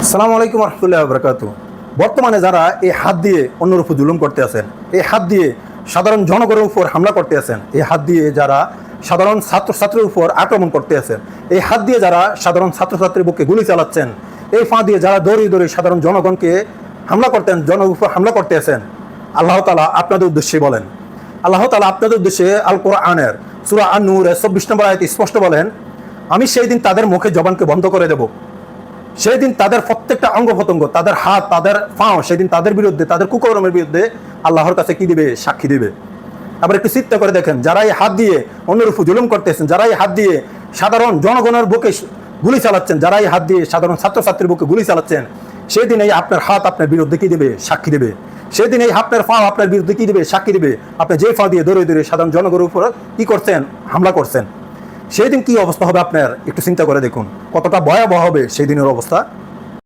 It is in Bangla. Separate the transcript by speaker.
Speaker 1: আসসালামু আলাইকুম রহমতুল্লাহ বরকাতু। বর্তমানে যারা এই হাত দিয়ে অন্যের উপর জুলুম করতে আছেন, এই হাত দিয়ে সাধারণ জনগণের উপর হামলা করতে আছেন, এই হাত দিয়ে যারা সাধারণ ছাত্রছাত্রীর উপর আক্রমণ করতে আছেন, এই হাত দিয়ে যারা সাধারণ ছাত্রছাত্রীর বুকে গুলি চালাচ্ছেন, এই ফাঁ দিয়ে যারা দৌড়িয়ে দৌড়িয়ে সাধারণ জনগণকে হামলা করতেন, জনগণের উপর হামলা করতে আছেন, আল্লাহ তাআলা আপনাদের উদ্দেশ্যে বলেন, আল্লাহ তাআলা আপনাদের উদ্দেশ্যে আল কোরআনের সূরা আন-নূরের ২৪ নম্বর আয়াতে স্পষ্ট বলেন, আমি সেই দিন তাদের মুখে জবানকে বন্ধ করে দেব। সেই দিন তাদের প্রত্যেকটা অঙ্গ প্রত্যঙ্গ, তাদের হাত, তাদের পাও, সেদিন তাদের বিরুদ্ধে, তাদের কুকর্মের বিরুদ্ধে আল্লাহর কাছে কি দিবে? সাক্ষী দিবে। আবার একটু চিন্তা করে দেখেন, যারা এই হাত দিয়ে অন্যের উপর জুলুম করতেছেন, যারা এই হাত দিয়ে সাধারণ জনগণের বুকে গুলি চালাচ্ছেন, যারা এই হাত দিয়ে সাধারণ ছাত্রছাত্রীর বুকে গুলি চালাচ্ছেন, সেদিন এই আপনার হাত আপনার বিরুদ্ধে কি দিবে? সাক্ষী দিবে। সেদিন এই আপনার পা আপনার বিরুদ্ধে কি দিবে? সাক্ষী দিবে। আপনি যে পা দিয়ে দৌড়ে দৌড়ে সাধারণ জনগণের উপর কি করছেন? হামলা করছেন। সেই দিন কি অবস্থা হবে আপনার? একটু চিন্তা করে দেখুন, কতটা ভয়াবহ হবে সেই দিনের অবস্থা।